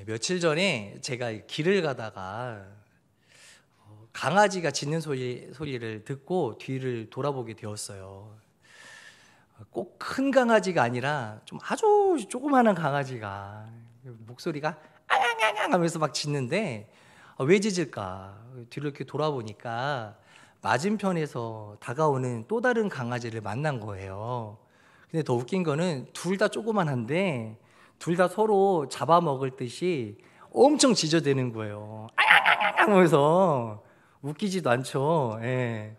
며칠 전에 제가 길을 가다가 강아지가 짖는 소리를 듣고 뒤를 돌아보게 되었어요. 꼭 큰 강아지가 아니라 좀 아주 조그마한 강아지가 목소리가 앙앙앙 하면서 막 짖는데 왜 짖을까? 뒤를 이렇게 돌아보니까 맞은편에서 다가오는 또 다른 강아지를 만난 거예요. 근데 더 웃긴 거는 둘 다 조그만한데 둘 다 서로 잡아먹을 듯이 엄청 짖어대는 거예요. 앙앙앙 하면서 웃기지도 않죠. 예.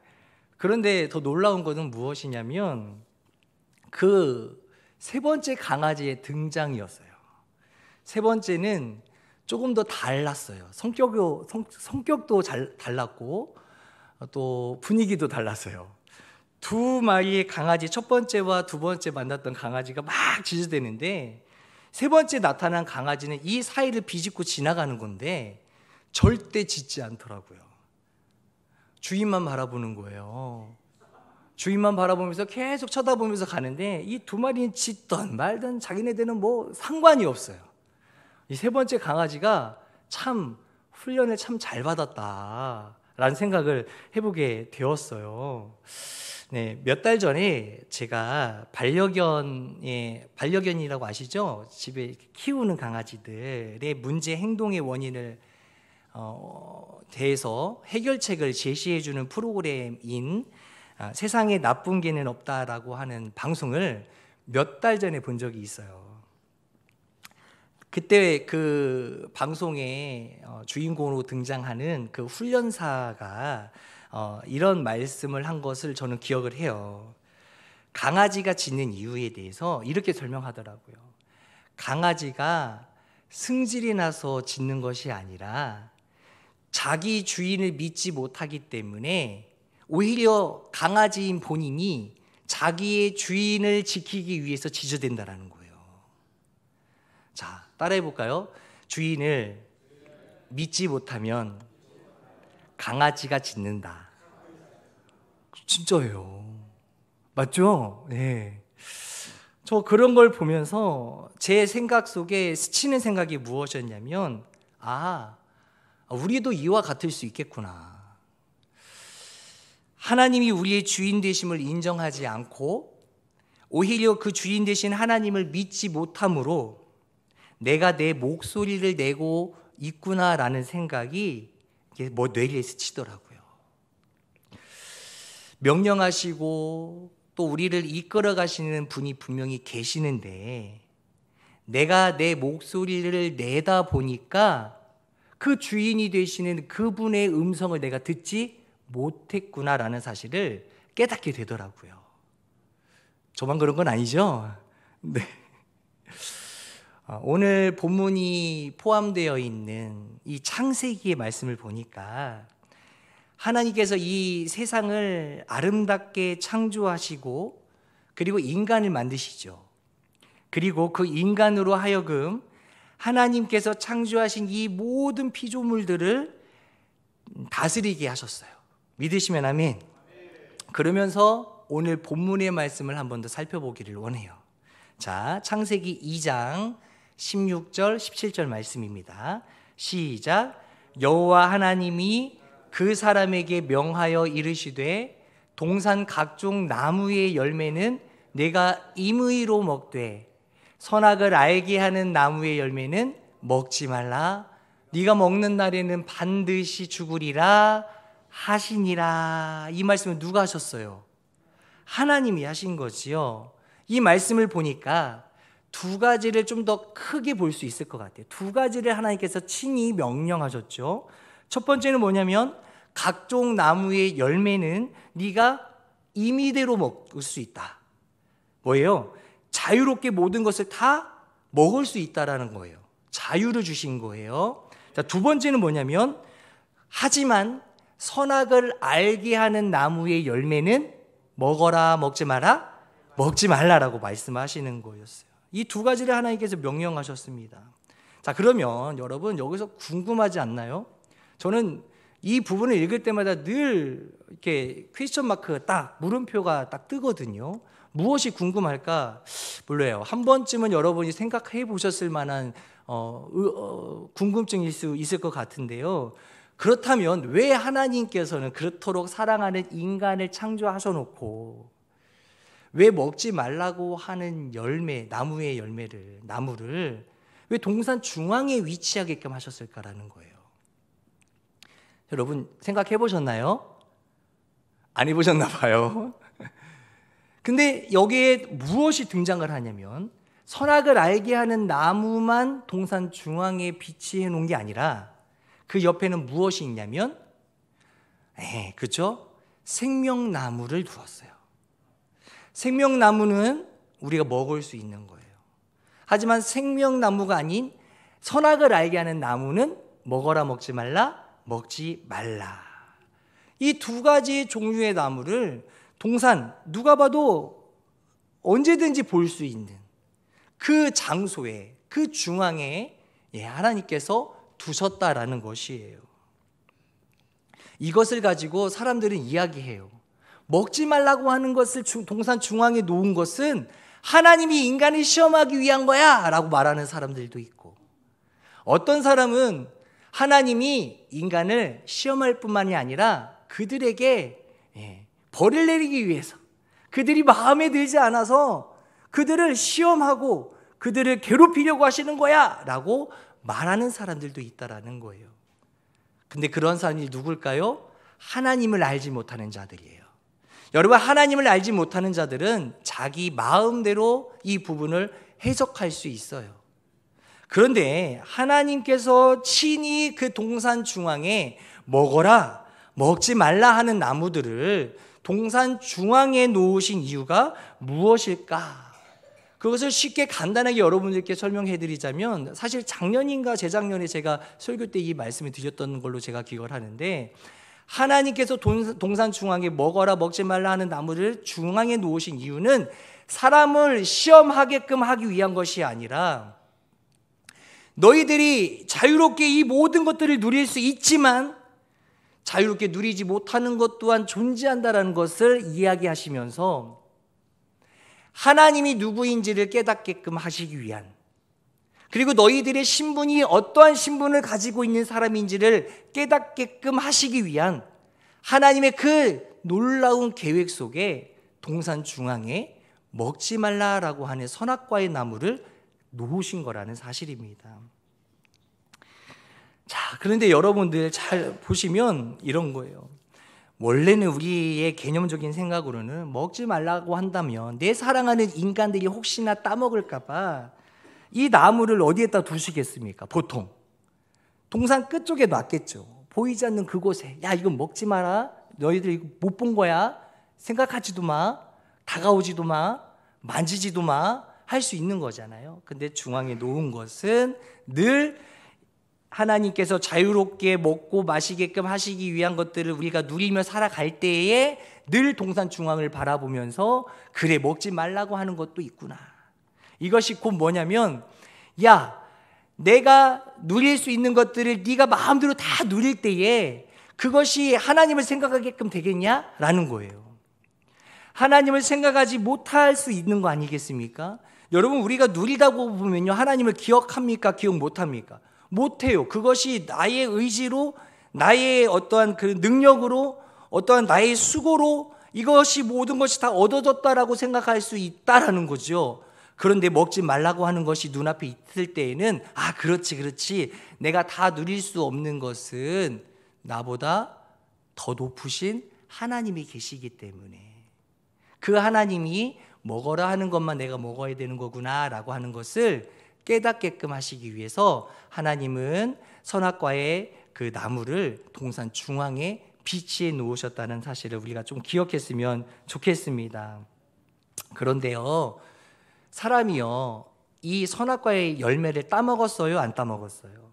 그런데 더 놀라운 것은 무엇이냐면 그 세 번째 강아지의 등장이었어요. 세 번째는 조금 더 달랐어요. 성격도 달랐고 또 분위기도 달랐어요. 두 마리의 강아지, 첫 번째와 두 번째 만났던 강아지가 막 짖어대는데 세 번째 나타난 강아지는 이 사이를 비집고 지나가는 건데 절대 짖지 않더라고요. 주인만 바라보는 거예요. 주인만 바라보면서 계속 쳐다보면서 가는데 이 두 마리는 짖던 말던 자기네들은 뭐 상관이 없어요. 이 세 번째 강아지가 참 훈련을 참 잘 받았다라는 생각을 해보게 되었어요. 네, 몇 달 전에 제가 반려견이라고 아시죠? 집에 키우는 강아지들의 문제 행동의 원인을 대해서 해결책을 제시해주는 프로그램인 세상에 나쁜 개는 없다라고 하는 방송을 몇 달 전에 본 적이 있어요. 그때 그 방송에 주인공으로 등장하는 그 훈련사가 이런 말씀을 한 것을 저는 기억을 해요. 강아지가 짖는 이유에 대해서 이렇게 설명하더라고요. 강아지가 승질이 나서 짖는 것이 아니라 자기 주인을 믿지 못하기 때문에 오히려 강아지인 본인이 자기의 주인을 지키기 위해서 짖어댄다는 거예요. 자, 따라해 볼까요? 주인을 믿지 못하면 강아지가 짖는다. 진짜예요. 맞죠? 네. 저 그런 걸 보면서 제 생각 속에 스치는 생각이 무엇이었냐면 우리도 이와 같을 수 있겠구나. 하나님이 우리의 주인 되심을 인정하지 않고 오히려 그 주인 되신 하나님을 믿지 못함으로 내가 내 목소리를 내고 있구나라는 생각이 뇌리에 스치더라고요. 명령하시고 또 우리를 이끌어 가시는 분이 분명히 계시는데 내가 내 목소리를 내다 보니까 그 주인이 되시는 그분의 음성을 내가 듣지 못했구나라는 사실을 깨닫게 되더라고요. 저만 그런 건 아니죠? 네. 오늘 본문이 포함되어 있는 이 창세기의 말씀을 보니까 하나님께서 이 세상을 아름답게 창조하시고 그리고 인간을 만드시죠. 그리고 그 인간으로 하여금 하나님께서 창조하신 이 모든 피조물들을 다스리게 하셨어요. 믿으시면 아멘. 그러면서 오늘 본문의 말씀을 한 번 더 살펴보기를 원해요. 자, 창세기 2장 16절 17절 말씀입니다. 시작. 여호와 하나님이 그 사람에게 명하여 이르시되 동산 각종 나무의 열매는 내가 임의로 먹되 선악을 알게 하는 나무의 열매는 먹지 말라. 네가 먹는 날에는 반드시 죽으리라 하시니라. 이 말씀을 누가 하셨어요? 하나님이 하신 거지요. 이 말씀을 보니까 두 가지를 좀 더 크게 볼 수 있을 것 같아요. 두 가지를 하나님께서 친히 명령하셨죠. 첫 번째는 뭐냐면 각종 나무의 열매는 네가 임의대로 먹을 수 있다. 뭐예요? 자유롭게 모든 것을 다 먹을 수 있다라는 거예요. 자유를 주신 거예요. 자, 두 번째는 뭐냐면 하지만 선악을 알게 하는 나무의 열매는 먹어라, 먹지 마라, 먹지 말라라고 말씀하시는 거였어요. 이 두 가지를 하나님께서 명령하셨습니다. 자, 그러면 여러분 여기서 궁금하지 않나요? 저는 이 부분을 읽을 때마다 늘 이렇게 퀘스천 마크 딱 물음표가 딱 뜨거든요. 무엇이 궁금할까? 몰라요. 한 번쯤은 여러분이 생각해 보셨을 만한 궁금증일 수 있을 것 같은데요. 그렇다면 왜 하나님께서는 그렇도록 사랑하는 인간을 창조하셔놓고 왜 먹지 말라고 하는 열매, 나무의 나무를 왜 동산 중앙에 위치하게끔 하셨을까라는 거예요. 여러분 생각해 보셨나요? 안 해보셨나 봐요. 근데 여기에 무엇이 등장을 하냐면 선악을 알게 하는 나무만 동산 중앙에 비치해 놓은 게 아니라 그 옆에는 무엇이 있냐면 그렇죠? 생명나무를 두었어요. 생명나무는 우리가 먹을 수 있는 거예요. 하지만 생명나무가 아닌 선악을 알게 하는 나무는 먹어라 먹지 말라 먹지 말라. 이 두 가지 종류의 나무를 동산 누가 봐도 언제든지 볼 수 있는 그 장소에 그 중앙에 하나님께서 두셨다라는 것이에요. 이것을 가지고 사람들은 이야기해요. 먹지 말라고 하는 것을 동산 중앙에 놓은 것은 하나님이 인간을 시험하기 위한 거야 라고 말하는 사람들도 있고, 어떤 사람은 하나님이 인간을 시험할 뿐만이 아니라 그들에게 벌을 내리기 위해서, 그들이 마음에 들지 않아서 그들을 시험하고 그들을 괴롭히려고 하시는 거야 라고 말하는 사람들도 있다라는 거예요. 근데 그런 사람이 누굴까요? 하나님을 알지 못하는 자들이에요. 여러분, 하나님을 알지 못하는 자들은 자기 마음대로 이 부분을 해석할 수 있어요. 그런데 하나님께서 친히 그 동산 중앙에 먹어라, 먹지 말라 하는 나무들을 동산 중앙에 놓으신 이유가 무엇일까? 그것을 쉽게 간단하게 여러분들께 설명해 드리자면, 사실 작년인가 재작년에 제가 설교 때 이 말씀을 드렸던 걸로 제가 기억을 하는데, 하나님께서 동산 중앙에 먹어라 먹지 말라 하는 나무를 중앙에 놓으신 이유는 사람을 시험하게끔 하기 위한 것이 아니라, 너희들이 자유롭게 이 모든 것들을 누릴 수 있지만 자유롭게 누리지 못하는 것 또한 존재한다라는 것을 이야기하시면서 하나님이 누구인지를 깨닫게끔 하시기 위한, 그리고 너희들의 신분이 어떠한 신분을 가지고 있는 사람인지를 깨닫게끔 하시기 위한 하나님의 그 놀라운 계획 속에 동산 중앙에 먹지 말라라고 하는 선악과의 나무를 놓으신 거라는 사실입니다. 자, 그런데 여러분들 잘 보시면 이런 거예요. 원래는 우리의 개념적인 생각으로는 먹지 말라고 한다면 내 사랑하는 인간들이 혹시나 따먹을까 봐 이 나무를 어디에다 두시겠습니까? 보통 동산 끝쪽에 놨겠죠. 보이지 않는 그곳에, 야, 이건 먹지 마라, 너희들 이거 못 본 거야, 생각하지도 마, 다가오지도 마, 만지지도 마 할 수 있는 거잖아요. 근데 중앙에 놓은 것은 늘 하나님께서 자유롭게 먹고 마시게끔 하시기 위한 것들을 우리가 누리며 살아갈 때에 늘 동산 중앙을 바라보면서, 그래, 먹지 말라고 하는 것도 있구나. 이것이 곧 뭐냐면, 야, 내가 누릴 수 있는 것들을 네가 마음대로 다 누릴 때에 그것이 하나님을 생각하게끔 되겠냐? 라는 거예요. 하나님을 생각하지 못할 수 있는 거 아니겠습니까? 여러분, 우리가 누리다고 보면요, 하나님을 기억합니까? 기억 못합니까? 못해요. 그것이 나의 의지로, 나의 어떠한 그 능력으로, 어떠한 나의 수고로 이것이 모든 것이 다 얻어졌다라고 생각할 수 있다라는 거죠. 그런데 먹지 말라고 하는 것이 눈앞에 있을 때에는, 아, 그렇지, 내가 다 누릴 수 없는 것은 나보다 더 높으신 하나님이 계시기 때문에, 그 하나님이 먹어라 하는 것만 내가 먹어야 되는 거구나 라고 하는 것을 깨닫게끔 하시기 위해서 하나님은 선악과의 그 나무를 동산 중앙에 비치해 놓으셨다는 사실을 우리가 좀 기억했으면 좋겠습니다. 그런데요, 사람이요, 이 선악과의 열매를 따먹었어요, 안 따먹었어요?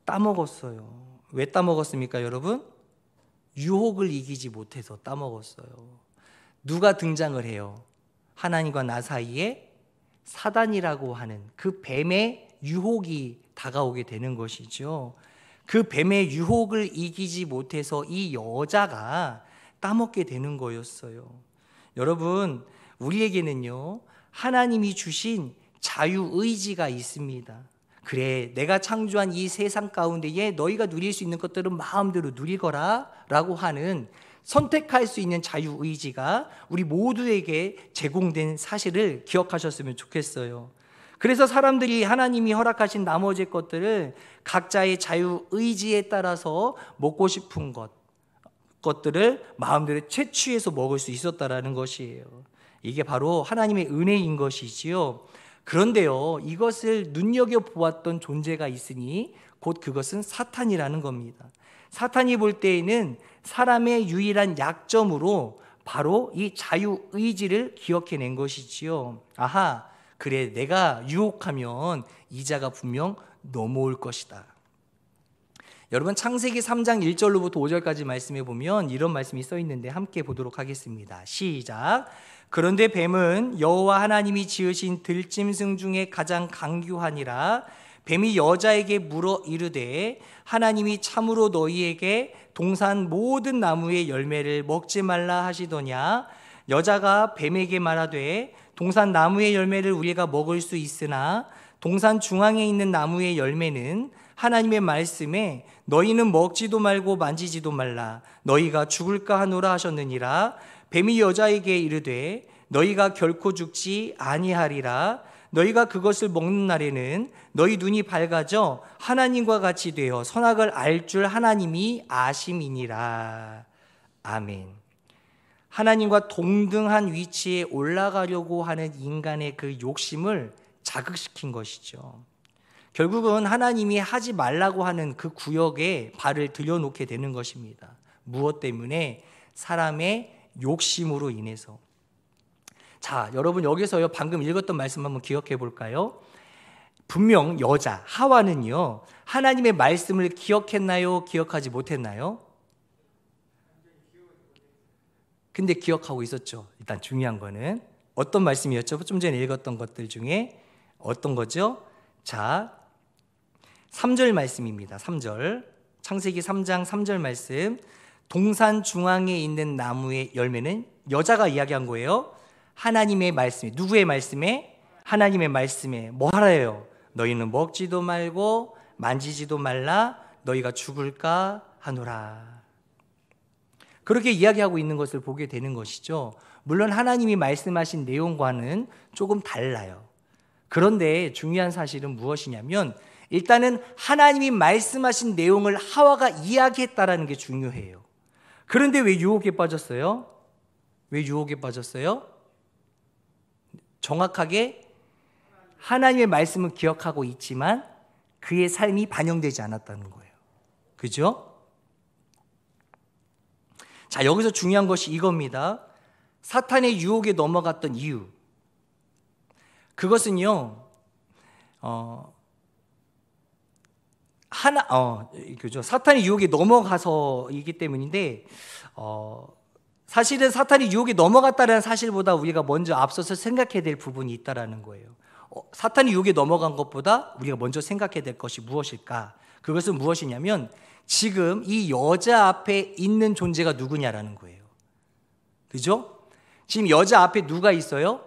따먹었어요. 왜 따먹었습니까, 여러분? 유혹을 이기지 못해서 따먹었어요. 누가 등장을 해요? 하나님과 나 사이에 사단이라고 하는 그 뱀의 유혹이 다가오게 되는 것이죠. 그 뱀의 유혹을 이기지 못해서 이 여자가 따먹게 되는 거였어요. 여러분, 우리에게는요, 하나님이 주신 자유의지가 있습니다. 그래, 내가 창조한 이 세상 가운데에 너희가 누릴 수 있는 것들은 마음대로 누리거라 라고 하는 선택할 수 있는 자유의지가 우리 모두에게 제공된 사실을 기억하셨으면 좋겠어요. 그래서 사람들이 하나님이 허락하신 나머지 것들을 각자의 자유의지에 따라서 먹고 싶은 것들을 마음대로 채취해서 먹을 수 있었다라는 것이에요. 이게 바로 하나님의 은혜인 것이지요. 그런데요, 이것을 눈여겨보았던 존재가 있으니 곧 그것은 사탄이라는 겁니다. 사탄이 볼 때에는 사람의 유일한 약점으로 바로 이 자유의지를 기억해낸 것이지요. 아하, 그래, 내가 유혹하면 이자가 분명 넘어올 것이다. 여러분, 창세기 3장 1절로부터 5절까지 말씀해 보면 이런 말씀이 써 있는데 함께 보도록 하겠습니다. 시작. 그런데 뱀은 여호와 하나님이 지으신 들짐승 중에 가장 강교하니라. 뱀이 여자에게 물어 이르되 하나님이 참으로 너희에게 동산 모든 나무의 열매를 먹지 말라 하시더냐. 여자가 뱀에게 말하되 동산 나무의 열매를 우리가 먹을 수 있으나 동산 중앙에 있는 나무의 열매는 하나님의 말씀에 너희는 먹지도 말고 만지지도 말라 너희가 죽을까 하노라 하셨느니라. 뱀이 여자에게 이르되 너희가 결코 죽지 아니하리라. 너희가 그것을 먹는 날에는 너희 눈이 밝아져 하나님과 같이 되어 선악을 알 줄 하나님이 아심이니라. 아멘. 하나님과 동등한 위치에 올라가려고 하는 인간의 그 욕심을 자극시킨 것이죠. 결국은 하나님이 하지 말라고 하는 그 구역에 발을 들여놓게 되는 것입니다. 무엇 때문에? 사람의 욕심으로 인해서. 자, 여러분, 여기서요, 방금 읽었던 말씀 한번 기억해 볼까요? 분명 여자 하와는요, 하나님의 말씀을 기억했나요? 기억하지 못했나요? 근데 기억하고 있었죠. 일단 중요한 거는 어떤 말씀이었죠? 좀 전에 읽었던 것들 중에 어떤 거죠? 자, 3절 말씀입니다. 3절. 창세기 3장 3절 말씀. 동산 중앙에 있는 나무의 열매는 여자가 이야기한 거예요. 하나님의 말씀에. 누구의 말씀에? 하나님의 말씀에. 뭐 하라요? 너희는 먹지도 말고 만지지도 말라 너희가 죽을까 하노라. 그렇게 이야기하고 있는 것을 보게 되는 것이죠. 물론 하나님이 말씀하신 내용과는 조금 달라요. 그런데 중요한 사실은 무엇이냐면 일단은 하나님이 말씀하신 내용을 하와가 이야기했다라는 게 중요해요. 그런데 왜 유혹에 빠졌어요? 왜 유혹에 빠졌어요? 정확하게 하나님의 말씀을 기억하고 있지만 그의 삶이 반영되지 않았다는 거예요. 그죠? 자, 여기서 중요한 것이 이겁니다. 사탄의 유혹에 넘어갔던 이유. 그것은요, 그죠. 사탄의 유혹에 넘어가서이기 때문인데, 사실은 사탄의 유혹에 넘어갔다는 사실보다 우리가 먼저 앞서서 생각해야 될 부분이 있다라는 거예요. 사탄의 유혹에 넘어간 것보다 우리가 먼저 생각해야 될 것이 무엇일까? 그것은 무엇이냐면 지금 이 여자 앞에 있는 존재가 누구냐라는 거예요. 그죠? 지금 여자 앞에 누가 있어요?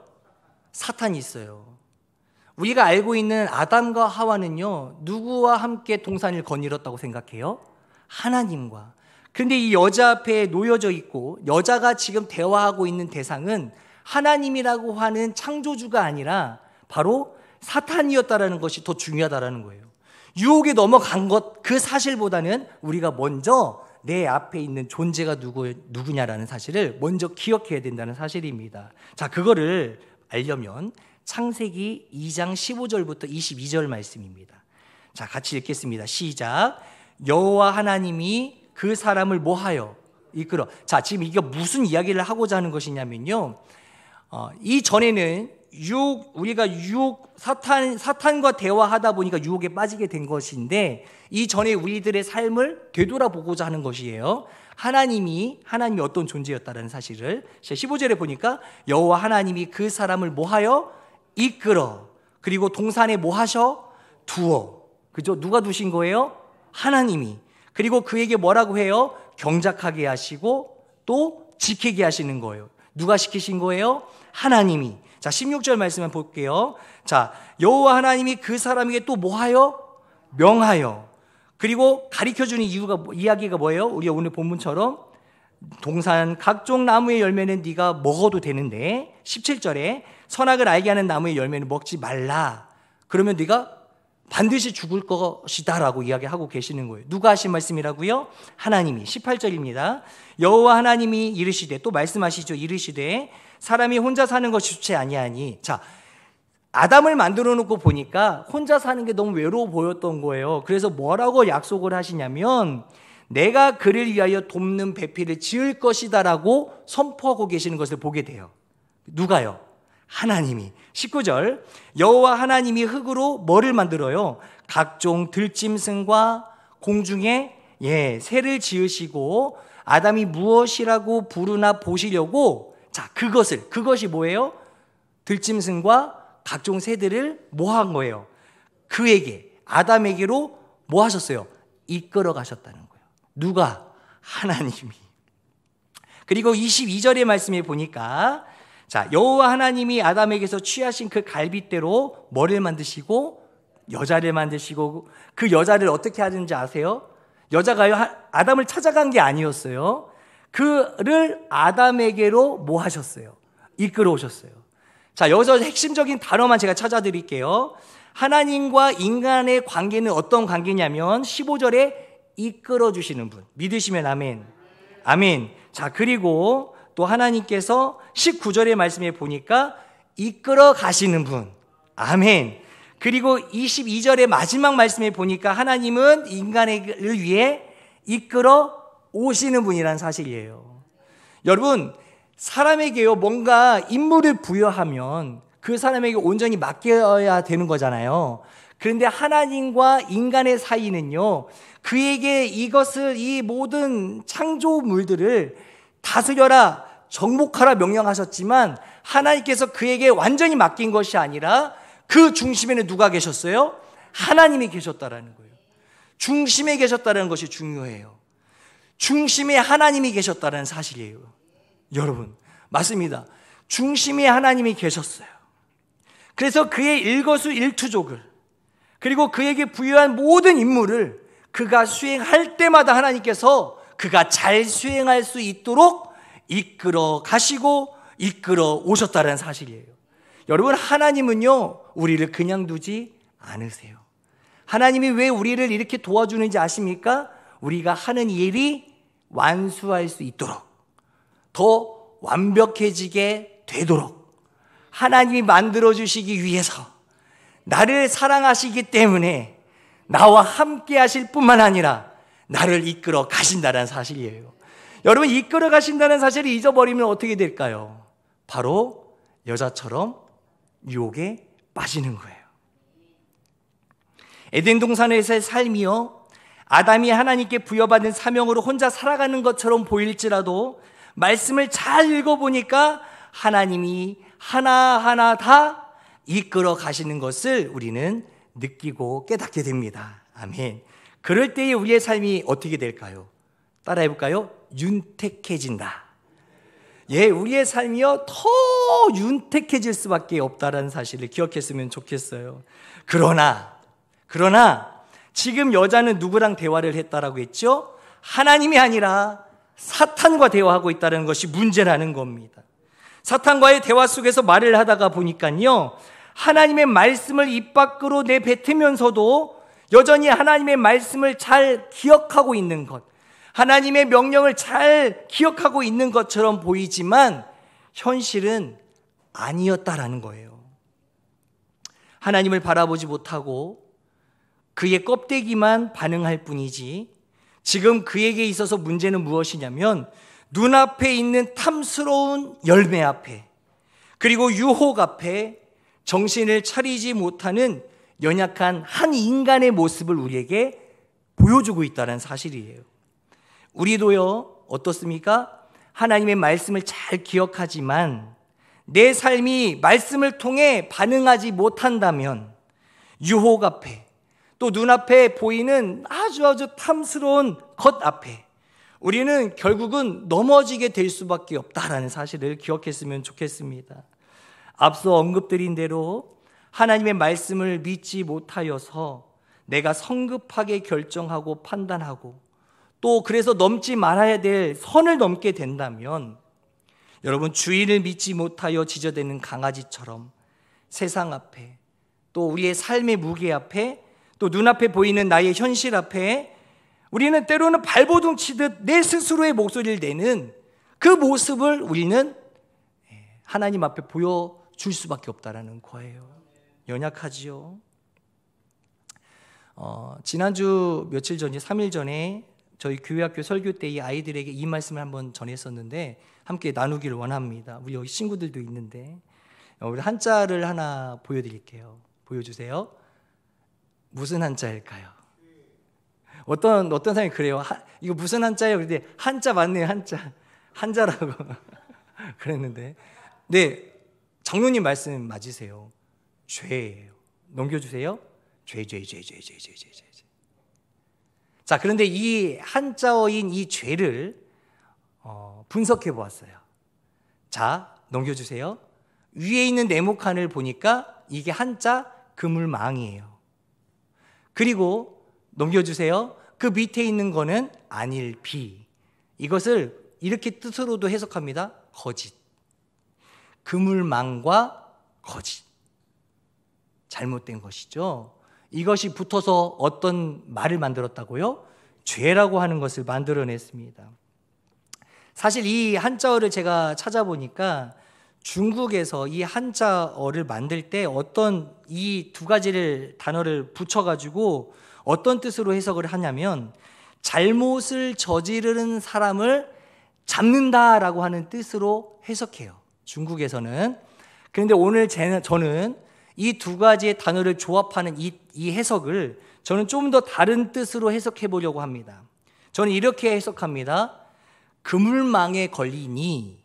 사탄이 있어요. 우리가 알고 있는 아담과 하와는요, 누구와 함께 동산을 거닐었다고 생각해요? 하나님과. 근데 이 여자 앞에 놓여져 있고 여자가 지금 대화하고 있는 대상은 하나님이라고 하는 창조주가 아니라 바로 사탄이었다라는 것이 더 중요하다라는 거예요. 유혹에 넘어간 것, 그 사실보다는 우리가 먼저 내 앞에 있는 존재가 누구냐라는 사실을 먼저 기억해야 된다는 사실입니다. 자, 그거를 알려면 창세기 2장 15절부터 22절 말씀입니다. 자, 같이 읽겠습니다. 시작. 여호와 하나님이 그 사람을 뭐하여 이끌어. 자, 지금 이게 무슨 이야기를 하고자 하는 것이냐면요, 이전에는 우리가 사탄과 대화하다 보니까 유혹에 빠지게 된 것인데, 이전에 우리들의 삶을 되돌아보고자 하는 것이에요. 하나님이 어떤 존재였다는 사실을 15절에 보니까 여호와 하나님이 그 사람을 뭐하여 이끌어, 그리고 동산에 뭐하셔? 두어. 그죠? 누가 두신 거예요? 하나님이. 그리고 그에게 뭐라고 해요? 경작하게 하시고 또 지키게 하시는 거예요. 누가 시키신 거예요? 하나님이. 자, 16절 말씀을 볼게요. 자, 여호와 하나님이 그 사람에게 또 뭐하여? 명하여. 그리고 가르쳐주는 이야기가 뭐예요? 우리 오늘 본문처럼 동산 각종 나무의 열매는 네가 먹어도 되는데 17절에 선악을 알게 하는 나무의 열매는 먹지 말라. 그러면 네가 반드시 죽을 것이다 라고 이야기하고 계시는 거예요. 누가 하신 말씀이라고요? 하나님이. 18절입니다. 여호와 하나님이 이르시되, 또 말씀하시죠. 이르시되 사람이 혼자 사는 것이 좋지 아니하니. 자, 아담을 만들어 놓고 보니까 혼자 사는 게 너무 외로워 보였던 거예요. 그래서 뭐라고 약속을 하시냐면 내가 그를 위하여 돕는 배필을 지을 것이다 라고 선포하고 계시는 것을 보게 돼요. 누가요? 하나님이. 19절 여호와 하나님이 흙으로 뭐를 만들어요? 각종 들짐승과 공중에 새를 지으시고 아담이 무엇이라고 부르나 보시려고, 자, 그것이 뭐예요? 들짐승과 각종 새들을 뭐 한 거예요? 그에게, 아담에게로 뭐 하셨어요? 이끌어 가셨다는 거예요. 누가? 하나님이. 그리고 22절의 말씀에 보니까 자, 여호와 하나님이 아담에게서 취하신 그 갈빗대로 뭐를 만드시고 여자를 만드시고, 그 여자를 어떻게 하는지 아세요? 여자가요, 아담을 찾아간 게 아니었어요. 그를 아담에게로 뭐 하셨어요? 이끌어 오셨어요. 자, 여기서 핵심적인 단어만 제가 찾아드릴게요. 하나님과 인간의 관계는 어떤 관계냐면 15절에 이끌어 주시는 분. 믿으시면 아멘. 아멘. 자, 그리고 또 하나님께서 19절의 말씀에 보니까 이끌어 가시는 분. 아멘. 그리고 22절의 마지막 말씀에 보니까 하나님은 인간을 위해 이끌어 오시는 분이라는 사실이에요. 여러분, 사람에게요, 뭔가 임무를 부여하면 그 사람에게 온전히 맡겨야 되는 거잖아요. 그런데 하나님과 인간의 사이는요, 그에게 이 모든 창조물들을 다스려라, 정복하라 명령하셨지만 하나님께서 그에게 완전히 맡긴 것이 아니라 그 중심에는 누가 계셨어요? 하나님이 계셨다라는 거예요. 중심에 계셨다는 것이 중요해요. 중심에 하나님이 계셨다는 사실이에요. 여러분, 맞습니다. 중심에 하나님이 계셨어요. 그래서 그의 일거수일투족을, 그리고 그에게 부여한 모든 임무를 그가 수행할 때마다 하나님께서 그가 잘 수행할 수 있도록 이끌어 가시고 이끌어 오셨다는 사실이에요. 여러분, 하나님은요, 우리를 그냥 두지 않으세요. 하나님이 왜 우리를 이렇게 도와주는지 아십니까? 우리가 하는 일이 완수할 수 있도록, 더 완벽해지게 되도록 하나님이 만들어주시기 위해서, 나를 사랑하시기 때문에 나와 함께 하실 뿐만 아니라 나를 이끌어 가신다는 사실이에요. 여러분, 이끌어 가신다는 사실을 잊어버리면 어떻게 될까요? 바로 여자처럼 유혹에 빠지는 거예요. 에덴 동산에서의 삶이요, 아담이 하나님께 부여받은 사명으로 혼자 살아가는 것처럼 보일지라도 말씀을 잘 읽어보니까 하나님이 하나하나 다 이끌어 가시는 것을 우리는 느끼고 깨닫게 됩니다. 아멘. 그럴 때에 우리의 삶이 어떻게 될까요? 따라해 볼까요? 윤택해진다. 우리의 삶이요, 더 윤택해질 수밖에 없다라는 사실을 기억했으면 좋겠어요. 그러나 지금 여자는 누구랑 대화를 했다라고 했죠? 하나님이 아니라 사탄과 대화하고 있다는 것이 문제라는 겁니다. 사탄과의 대화 속에서 말을 하다가 보니까요, 하나님의 말씀을 입 밖으로 내뱉으면서도 여전히 하나님의 말씀을 잘 기억하고 있는 것, 하나님의 명령을 잘 기억하고 있는 것처럼 보이지만 현실은 아니었다라는 거예요. 하나님을 바라보지 못하고 그의 껍데기만 반응할 뿐이지, 지금 그에게 있어서 문제는 무엇이냐면 눈앞에 있는 탐스러운 열매 앞에, 그리고 유혹 앞에 정신을 차리지 못하는 연약한 한 인간의 모습을 우리에게 보여주고 있다는 사실이에요. 우리도요, 어떻습니까? 하나님의 말씀을 잘 기억하지만 내 삶이 말씀을 통해 반응하지 못한다면 유혹 앞에, 또 눈앞에 보이는 아주 탐스러운 것 앞에 우리는 결국은 넘어지게 될 수밖에 없다라는 사실을 기억했으면 좋겠습니다. 앞서 언급드린 대로 하나님의 말씀을 믿지 못하여서 내가 성급하게 결정하고 판단하고 또 그래서 넘지 말아야 될 선을 넘게 된다면 여러분, 주인을 믿지 못하여 지저대는 강아지처럼 세상 앞에 또 우리의 삶의 무게 앞에 또 눈앞에 보이는 나의 현실 앞에 우리는 때로는 발버둥 치듯 내 스스로의 목소리를 내는 그 모습을 우리는 하나님 앞에 보여줄 수밖에 없다라는 거예요. 연약하지요. 지난주 며칠 전에 3일 전에 저희 교회학교 설교 때 이 아이들에게 이 말씀을 한번 전했었는데 함께 나누기를 원합니다. 우리 여기 친구들도 있는데 우리 한자를 하나 보여드릴게요. 보여주세요. 무슨 한자일까요? 어떤 사람이 그래요. 이거 무슨 한자예요? 그런데 한자 맞네요. 한자라고 그랬는데, 네, 장로님 말씀 맞으세요. 죄예요. 넘겨주세요. 죄. 자, 그런데 이 한자어인 이 죄를 분석해 보았어요. 자, 넘겨주세요. 위에 있는 네모칸을 보니까 이게 한자 그물망이에요. 그리고 넘겨주세요. 그 밑에 있는 거는 안일비. 이것을 이렇게 뜻으로도 해석합니다. 거짓. 그물망과 거짓. 잘못된 것이죠. 이것이 붙어서 어떤 말을 만들었다고요? 죄라고 하는 것을 만들어냈습니다. 사실 이 한자어를 제가 찾아보니까 중국에서 이 한자어를 만들 때 어떤 이 두 가지를 단어를 붙여가지고 어떤 뜻으로 해석을 하냐면 잘못을 저지르는 사람을 잡는다라고 하는 뜻으로 해석해요. 중국에서는. 그런데 오늘 저는 이 두 가지의 단어를 조합하는 이 해석을 저는 좀 더 다른 뜻으로 해석해 보려고 합니다. 저는 이렇게 해석합니다. 그물망에 걸리니,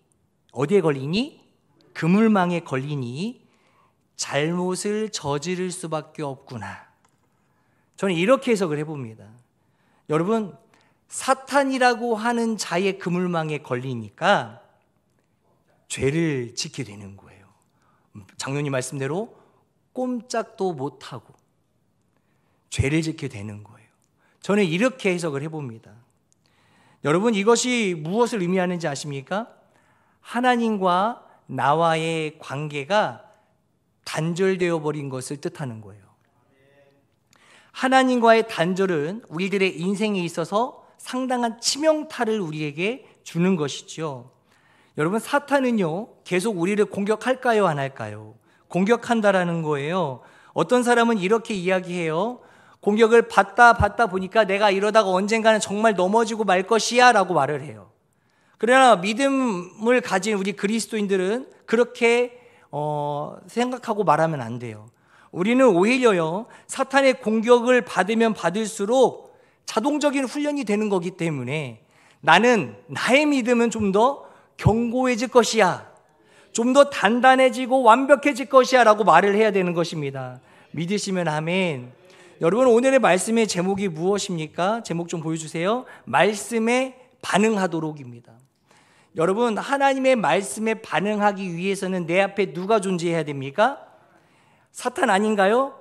어디에 걸리니? 그물망에 걸리니 잘못을 저지를 수밖에 없구나. 저는 이렇게 해석을 해봅니다. 여러분, 사탄이라고 하는 자의 그물망에 걸리니까 죄를 짓게 되는 거예요. 장로님 말씀대로 꼼짝도 못하고 죄를 짓게 되는 거예요. 저는 이렇게 해석을 해봅니다. 여러분, 이것이 무엇을 의미하는지 아십니까? 하나님과 나와의 관계가 단절되어 버린 것을 뜻하는 거예요. 하나님과의 단절은 우리들의 인생에 있어서 상당한 치명타를 우리에게 주는 것이죠. 여러분, 사탄은요, 계속 우리를 공격할까요, 안 할까요? 공격한다라는 거예요. 어떤 사람은 이렇게 이야기해요. 공격을 받다 보니까 내가 이러다가 언젠가는 정말 넘어지고 말 것이야 라고 말을 해요. 그러나 믿음을 가진 우리 그리스도인들은 그렇게 생각하고 말하면 안 돼요. 우리는 오히려요, 사탄의 공격을 받으면 받을수록 자동적인 훈련이 되는 거기 때문에 나는 나의 믿음은 좀 더 견고해질 것이야, 좀 더 단단해지고 완벽해질 것이야 라고 말을 해야 되는 것입니다. 믿으시면 아멘. 여러분, 오늘의 말씀의 제목이 무엇입니까? 제목 좀 보여주세요. 말씀에 반응하도록입니다. 여러분, 하나님의 말씀에 반응하기 위해서는 내 앞에 누가 존재해야 됩니까? 사탄 아닌가요?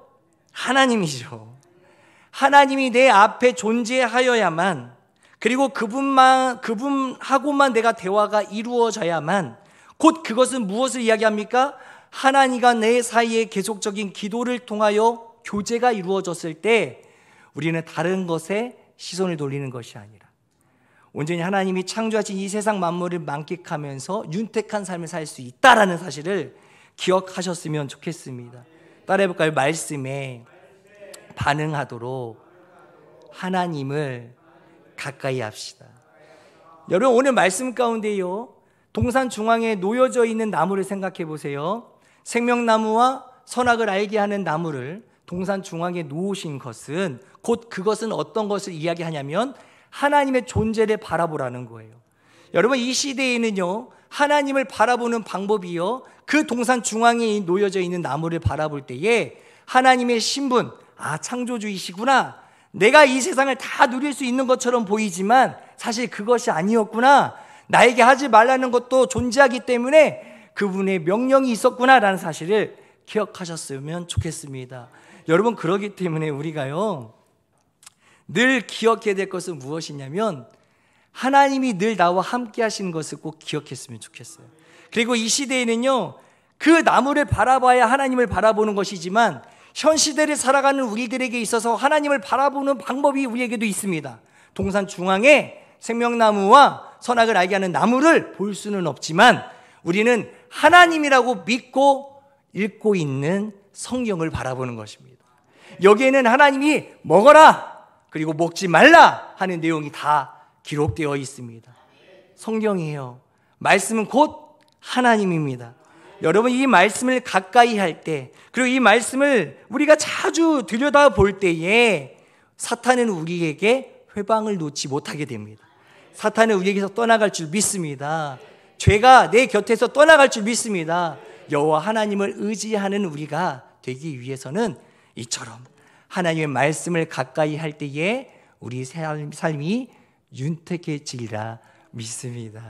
하나님이죠. 하나님이 내 앞에 존재하여야만, 그리고 그분하고만 내가 대화가 이루어져야만, 곧 그것은 무엇을 이야기합니까? 하나님과 내 사이에 계속적인 기도를 통하여 교제가 이루어졌을 때 우리는 다른 것에 시선을 돌리는 것이 아니라 온전히 하나님이 창조하신 이 세상 만물을 만끽하면서 윤택한 삶을 살 수 있다라는 사실을 기억하셨으면 좋겠습니다. 따라해볼까요? 말씀에 반응하도록 하나님을 가까이 합시다. 여러분, 오늘 말씀 가운데요, 동산 중앙에 놓여져 있는 나무를 생각해 보세요. 생명나무와 선악을 알게 하는 나무를 동산 중앙에 놓으신 것은, 곧 그것은 어떤 것을 이야기하냐면 하나님의 존재를 바라보라는 거예요. 여러분, 이 시대에는요, 하나님을 바라보는 방법이요, 그 동산 중앙에 놓여져 있는 나무를 바라볼 때에 하나님의 신분, 아, 창조주이시구나. 내가 이 세상을 다 누릴 수 있는 것처럼 보이지만 사실 그것이 아니었구나. 나에게 하지 말라는 것도 존재하기 때문에 그분의 명령이 있었구나라는 사실을 기억하셨으면 좋겠습니다. 여러분, 그러기 때문에 우리가요, 늘 기억해야 될 것은 무엇이냐면 하나님이 늘 나와 함께 하시는 것을 꼭 기억했으면 좋겠어요. 그리고 이 시대에는요, 그 나무를 바라봐야 하나님을 바라보는 것이지만 현 시대를 살아가는 우리들에게 있어서 하나님을 바라보는 방법이 우리에게도 있습니다. 동산 중앙에 생명나무와 선악을 알게 하는 나무를 볼 수는 없지만 우리는 하나님이라고 믿고 읽고 있는 성경을 바라보는 것입니다. 여기에는 하나님이 먹어라 그리고 먹지 말라 하는 내용이 다 기록되어 있습니다. 성경이에요. 말씀은 곧 하나님입니다. 여러분, 이 말씀을 가까이 할 때, 그리고 이 말씀을 우리가 자주 들여다볼 때에 사탄은 우리에게 회방을 놓지 못하게 됩니다. 사탄은 우리에게서 떠나갈 줄 믿습니다. 죄가 내 곁에서 떠나갈 줄 믿습니다. 여호와 하나님을 의지하는 우리가 되기 위해서는 이처럼 하나님의 말씀을 가까이 할 때에 우리 삶이 윤택해지리라 믿습니다.